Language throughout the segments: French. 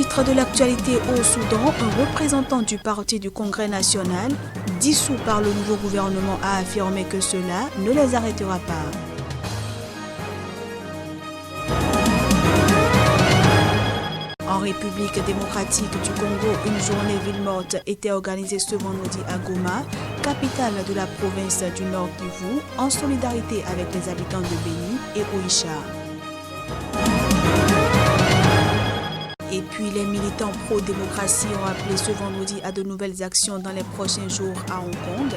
titre de l'actualité au Soudan, un représentant du Parti du Congrès national, dissous par le nouveau gouvernement, a affirmé que cela ne les arrêtera pas. En République démocratique du Congo, une journée ville morte était organisée ce vendredi à Goma, capitale de la province du Nord Kivu, en solidarité avec les habitants de Beni et Oicha. Et puis les militants pro-démocratie ont appelé ce vendredi à de nouvelles actions dans les prochains jours à Hong Kong,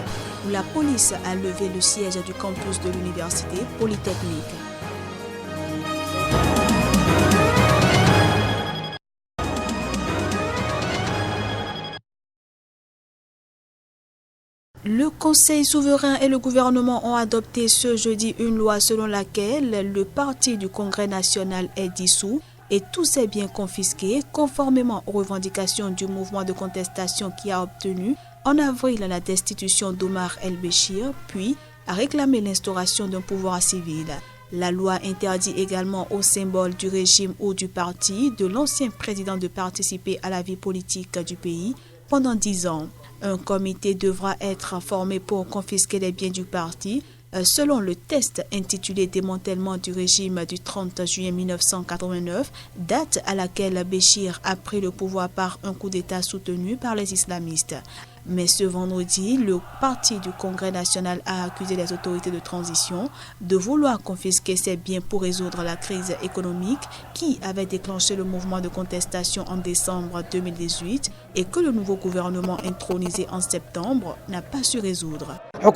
où la police a levé le siège du campus de l'université polytechnique. Le Conseil souverain et le gouvernement ont adopté ce jeudi une loi selon laquelle le Parti du Congrès national est dissous et tous ses biens confisqués, conformément aux revendications du mouvement de contestation qui a obtenu en avril la destitution d'Omar el-Béchir, puis a réclamé l'instauration d'un pouvoir civil. La loi interdit également aux symboles du régime ou du parti de l'ancien président de participer à la vie politique du pays pendant 10 ans. Un comité devra être formé pour confisquer les biens du parti, selon le test intitulé Démantèlement du régime du 30 juillet 1989, date à laquelle Béchir a pris le pouvoir par un coup d'État soutenu par les islamistes. Mais ce vendredi, le Parti du Congrès national a accusé les autorités de transition de vouloir confisquer ces biens pour résoudre la crise économique qui avait déclenché le mouvement de contestation en décembre 2018 et que le nouveau gouvernement intronisé en septembre n'a pas su résoudre. Le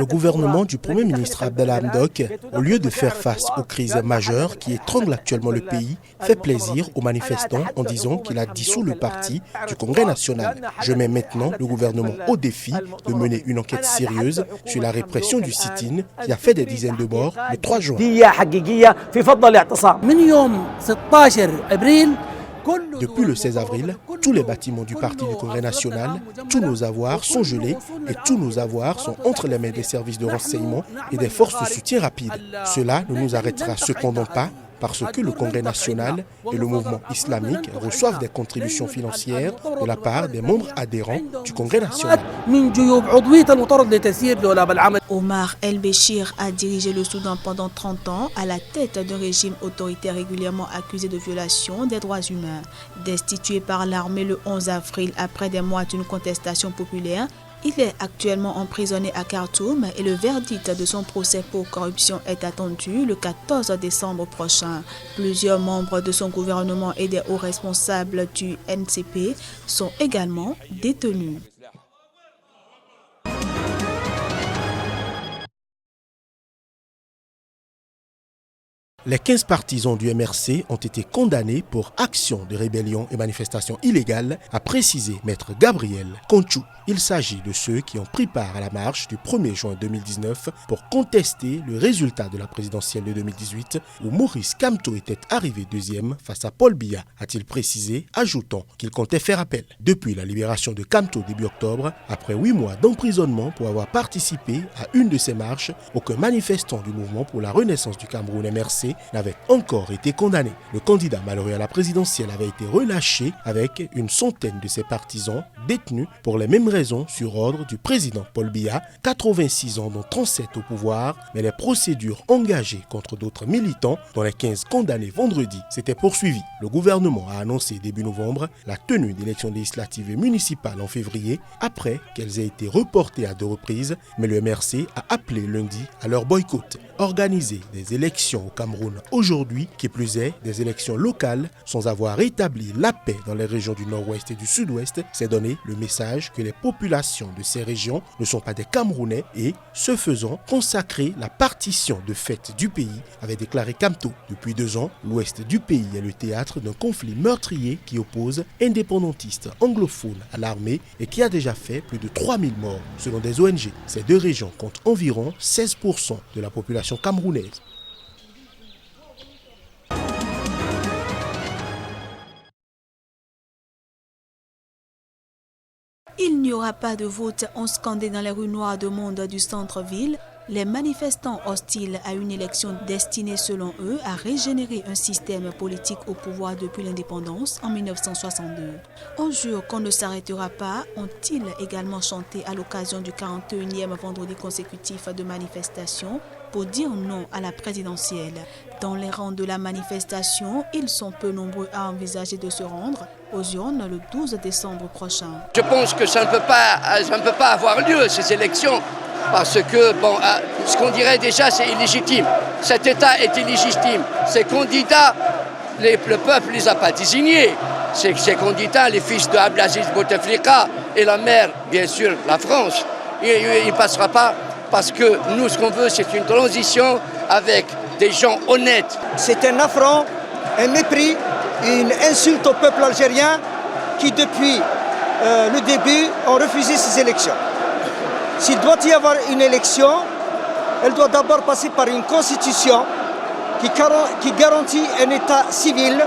gouvernement du Premier ministre Abdallah Hamdok, au lieu de faire face aux crises majeures qui étranglent actuellement le pays, fait plaisir aux manifestants en disant qu'il a dissous le Parti du Congrès national. Je mets maintenant le gouvernement au défi de mener une enquête sérieuse sur la répression du sit-in qui a fait des dizaines de morts le 3 juin. Depuis le 16 avril, tous les bâtiments du Parti du Congrès national, tous nos avoirs sont gelés et tous nos avoirs sont entre les mains des services de renseignement et des forces de soutien rapide. Cela ne nous arrêtera cependant pas parce que le Congrès national et le mouvement islamique reçoivent des contributions financières de la part des membres adhérents du Congrès national. Omar el-Béchir a dirigé le Soudan pendant 30 ans à la tête d'un régime autoritaire régulièrement accusé de violation des droits humains. Destitué par l'armée le 11 avril après des mois d'une contestation populaire, il est actuellement emprisonné à Khartoum et le verdict de son procès pour corruption est attendu le 14 décembre prochain. Plusieurs membres de son gouvernement et des hauts responsables du NCP sont également détenus. Les 15 partisans du MRC ont été condamnés pour action de rébellion et manifestation illégale, a précisé Maître Gabriel Conchou. Il s'agit de ceux qui ont pris part à la marche du 1er juin 2019 pour contester le résultat de la présidentielle de 2018 où Maurice Kamto était arrivé deuxième face à Paul Biya, a-t-il précisé, ajoutant qu'il comptait faire appel. Depuis la libération de Kamto début octobre, après 8 mois d'emprisonnement pour avoir participé à une de ces marches, aucun manifestant du mouvement pour la renaissance du Cameroun MRC n'avait encore été condamné. Le candidat malheureux à la présidentielle avait été relâché avec une centaine de ses partisans détenus pour les mêmes raisons sur ordre du président Paul Biya, 86 ans dont 37 au pouvoir, mais les procédures engagées contre d'autres militants, dont les 15 condamnés vendredi, s'étaient poursuivies. Le gouvernement a annoncé début novembre la tenue d'élections législatives et municipales en février, après qu'elles aient été reportées à 2 reprises, mais le MRC a appelé lundi à leur boycott. Organiser des élections au Cameroun aujourd'hui, qui plus est des élections locales, sans avoir rétabli la paix dans les régions du nord-ouest et du sud-ouest, c'est donner le message que les populations de ces régions ne sont pas des Camerounais et, ce faisant, consacrer la partition de fait du pays, avait déclaré Kamto. Depuis 2 ans, l'ouest du pays est le théâtre d'un conflit meurtrier qui oppose indépendantistes anglophones à l'armée et qui a déjà fait plus de 3000 morts, selon des ONG. Ces 2 régions comptent environ 16% de la population camerounaise. Il n'y aura pas de vote, ont scandé dans les rues noires de Monde du centre-ville Les manifestants hostiles à une élection destinée selon eux à régénérer un système politique au pouvoir depuis l'indépendance en 1962. On jure qu'on ne s'arrêtera pas, ont-ils également chanté à l'occasion du 41e vendredi consécutif de manifestation pour dire non à la présidentielle. Dans les rangs de la manifestation, ils sont peu nombreux à envisager de se rendre aux urnes le 12 décembre prochain. Je pense que ça ne peut pas avoir lieu, ces élections, parce que ce qu'on dirait déjà, c'est illégitime. Cet État est illégitime. Ces candidats, le peuple ne les a pas désignés. Ces candidats, les fils de Abdelaziz Bouteflika et la mère, bien sûr, la France, il ne passera pas parce que nous, ce qu'on veut, c'est une transition avec des gens honnêtes. C'est un affront, un mépris, une insulte au peuple algérien qui, depuis le début, ont refusé ces élections. S'il doit y avoir une élection, elle doit d'abord passer par une constitution qui garantit un État civil,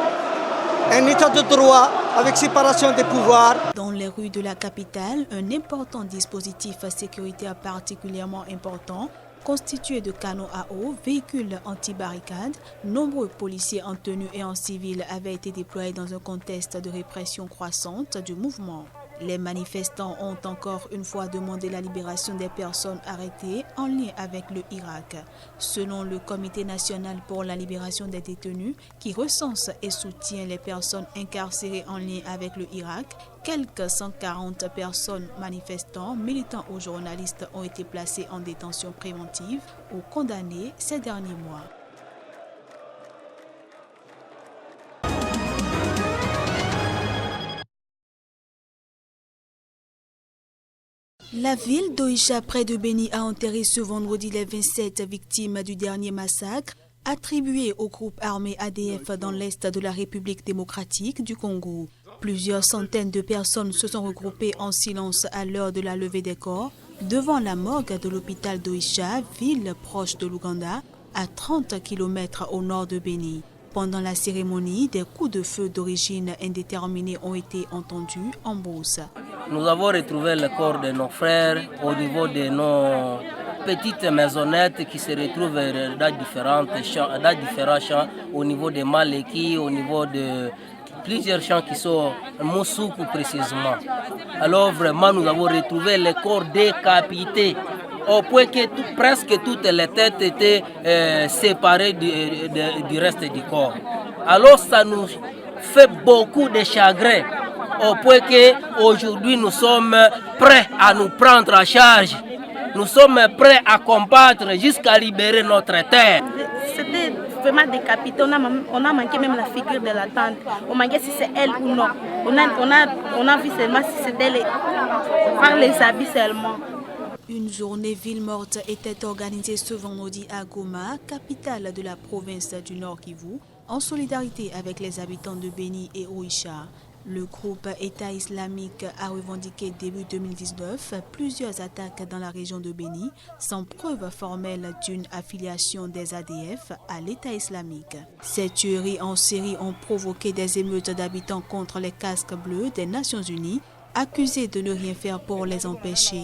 un État de droit avec séparation des pouvoirs. Dans les rues de la capitale, un important dispositif sécuritaire particulièrement important, constitué de canons à eau, véhicules anti-barricades, nombreux policiers en tenue et en civil avaient été déployés dans un contexte de répression croissante du mouvement. Les manifestants ont encore une fois demandé la libération des personnes arrêtées en lien avec le Irak. Selon le Comité national pour la libération des détenus, qui recense et soutient les personnes incarcérées en lien avec le Irak, quelques 140 personnes manifestants, militants ou journalistes ont été placés en détention préventive ou condamnés ces derniers mois. La ville d'Oïcha, près de Béni, a enterré ce vendredi les 27 victimes du dernier massacre attribué au groupe armé ADF dans l'est de la République démocratique du Congo. Plusieurs centaines de personnes se sont regroupées en silence à l'heure de la levée des corps devant la morgue de l'hôpital d'Oïcha, ville proche de l'Ouganda, à 30 km au nord de Béni. Pendant la cérémonie, des coups de feu d'origine indéterminée ont été entendus en brousse. Nous avons retrouvé le corps de nos frères au niveau de nos petites maisonnettes qui se retrouvent dans différents champs, au niveau de Maleki, au niveau de plusieurs champs qui sont Moussoukou précisément. Alors vraiment, nous avons retrouvé les corps décapités, au point que presque toutes les têtes étaient séparées du reste du corps. Alors ça nous fait beaucoup de chagrin, au point qu'aujourd'hui nous sommes prêts à nous prendre en charge. Nous sommes prêts à combattre jusqu'à libérer notre terre. C'était vraiment décapité. On a manqué même la figure de la tante. On manquait si c'est elle ou non. On a vu seulement si c'était par les habits seulement. Une journée ville morte était organisée ce vendredi à Goma, capitale de la province du Nord Kivu, en solidarité avec les habitants de Béni et Oïcha. Le groupe État islamique a revendiqué début 2019 plusieurs attaques dans la région de Béni, sans preuve formelle d'une affiliation des ADF à l'État islamique. Ces tueries en série ont provoqué des émeutes d'habitants contre les casques bleus des Nations Unies, accusés de ne rien faire pour les empêcher.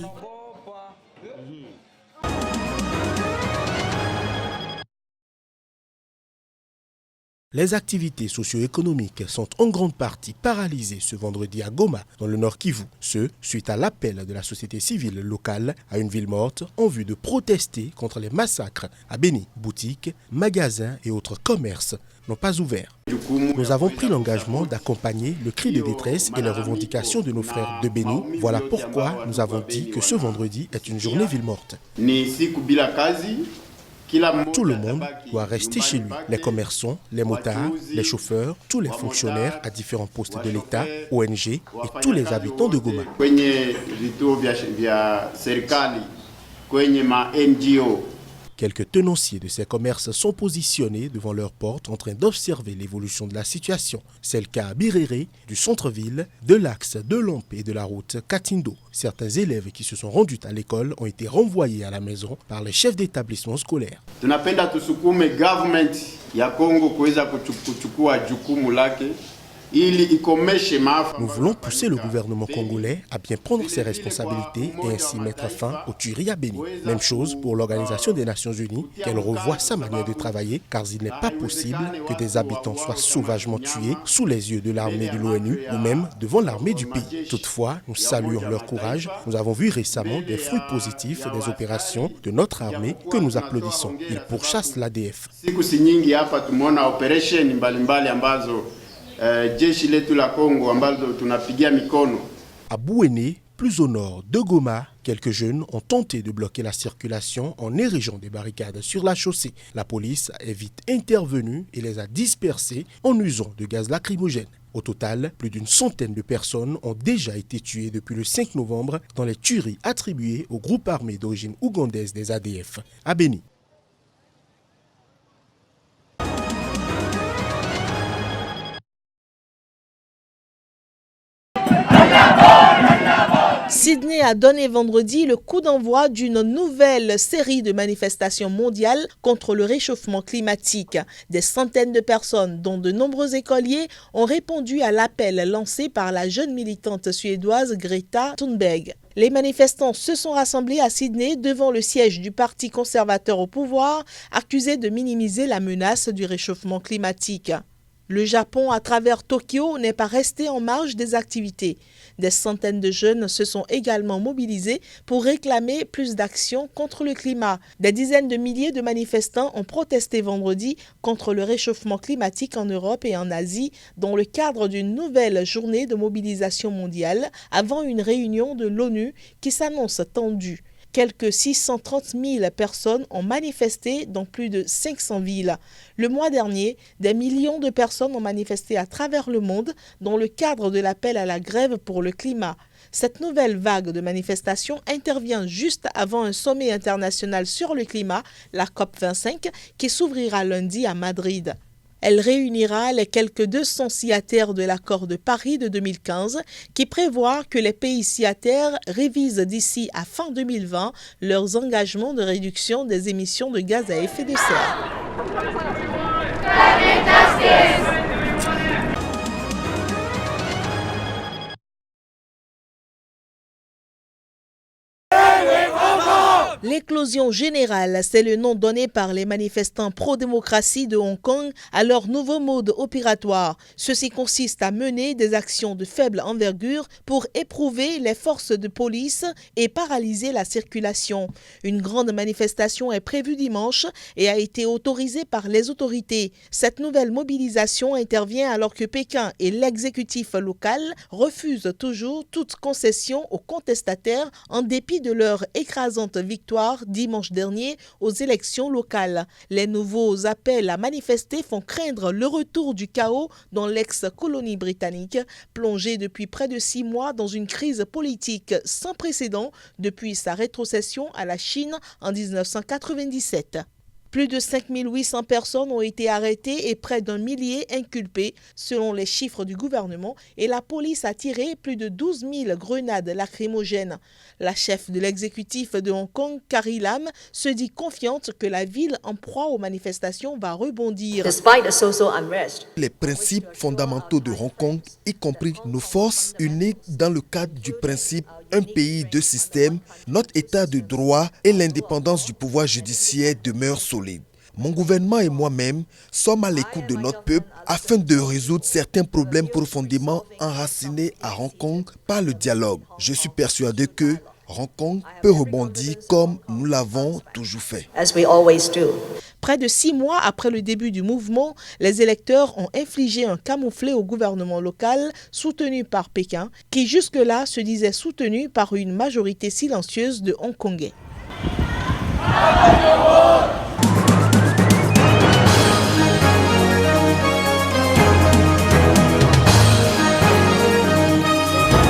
Les activités socio-économiques sont en grande partie paralysées ce vendredi à Goma, dans le Nord Kivu. Ce, suite à l'appel de la société civile locale à une ville morte en vue de protester contre les massacres à Béni. Boutiques, magasins et autres commerces n'ont pas ouvert. Nous avons pris l'engagement d'accompagner le cri de détresse et les revendications de nos frères de Béni. Voilà pourquoi nous avons dit que ce vendredi est une journée ville morte. Tout le monde doit rester chez lui. Les commerçants, les motards, les chauffeurs, tous les fonctionnaires à différents postes de l'État, ONG et tous les habitants de Goma. Quelques tenanciers de ces commerces sont positionnés devant leurs portes en train d'observer l'évolution de la situation. C'est le cas à Biréré, du centre-ville, de l'axe de Lompe et de la route Katindo. Certains élèves qui se sont rendus à l'école ont été renvoyés à la maison par les chefs d'établissement scolaire. Tunapenda tusukume government ya Kongo kuweza kuchukua jukumu lake Nous voulons pousser le gouvernement congolais à bien prendre ses responsabilités et ainsi mettre fin aux tueries à Béni. Même chose pour l'Organisation des Nations Unies, qu'elle revoie sa manière de travailler car il n'est pas possible que des habitants soient sauvagement tués sous les yeux de l'armée de l'ONU ou même devant l'armée du pays. Toutefois, nous saluons leur courage. Nous avons vu récemment des fruits positifs des opérations de notre armée que nous applaudissons. Ils pourchassent l'ADF. À Bouéné, plus au nord de Goma, quelques jeunes ont tenté de bloquer la circulation en érigeant des barricades sur la chaussée. La police est vite intervenue et les a dispersés en usant de gaz lacrymogène. Au total, plus d'une centaine de personnes ont déjà été tuées depuis le 5 novembre dans les tueries attribuées au groupe armé d'origine ougandaise des ADF à Béni. Sydney a donné vendredi le coup d'envoi d'une nouvelle série de manifestations mondiales contre le réchauffement climatique. Des centaines de personnes, dont de nombreux écoliers, ont répondu à l'appel lancé par la jeune militante suédoise Greta Thunberg. Les manifestants se sont rassemblés à Sydney devant le siège du Parti conservateur au pouvoir, accusé de minimiser la menace du réchauffement climatique. Le Japon, à travers Tokyo, n'est pas resté en marge des activités. Des centaines de jeunes se sont également mobilisés pour réclamer plus d'actions contre le climat. Des dizaines de milliers de manifestants ont protesté vendredi contre le réchauffement climatique en Europe et en Asie dans le cadre d'une nouvelle journée de mobilisation mondiale avant une réunion de l'ONU qui s'annonce tendue. Quelques 630 000 personnes ont manifesté dans plus de 500 villes. Le mois dernier, des millions de personnes ont manifesté à travers le monde dans le cadre de l'appel à la grève pour le climat. Cette nouvelle vague de manifestations intervient juste avant un sommet international sur le climat, la COP25, qui s'ouvrira lundi à Madrid. Elle réunira les quelques 200 signataires de l'accord de Paris de 2015 qui prévoit que les pays signataires révisent d'ici à fin 2020 leurs engagements de réduction des émissions de gaz à effet de serre. L'éclosion générale, c'est le nom donné par les manifestants pro-démocratie de Hong Kong à leur nouveau mode opératoire. Ceci consiste à mener des actions de faible envergure pour éprouver les forces de police et paralyser la circulation. Une grande manifestation est prévue dimanche et a été autorisée par les autorités. Cette nouvelle mobilisation intervient alors que Pékin et l'exécutif local refusent toujours toute concession aux contestataires en dépit de leur écrasante victoire dimanche dernier aux élections locales. Les nouveaux appels à manifester font craindre le retour du chaos dans l'ex-colonie britannique, plongée depuis près de 6 mois dans une crise politique sans précédent depuis sa rétrocession à la Chine en 1997. Plus de 5800 personnes ont été arrêtées et près d'1 millier inculpées, selon les chiffres du gouvernement, et la police a tiré plus de 12 000 grenades lacrymogènes. La chef de l'exécutif de Hong Kong, Carrie Lam, se dit confiante que la ville en proie aux manifestations va rebondir. Les principes fondamentaux de Hong Kong, y compris nos forces unies dans le cadre du principe un pays, deux systèmes, notre état de droit et l'indépendance du pouvoir judiciaire demeurent solides. Mon gouvernement et moi-même sommes à l'écoute de notre peuple afin de résoudre certains problèmes profondément enracinés à Hong Kong par le dialogue. Je suis persuadé que Hong Kong peut rebondir comme nous l'avons toujours fait. Près de 6 mois après le début du mouvement, les électeurs ont infligé un camouflet au gouvernement local soutenu par Pékin, qui jusque-là se disait soutenu par une majorité silencieuse de Hongkongais.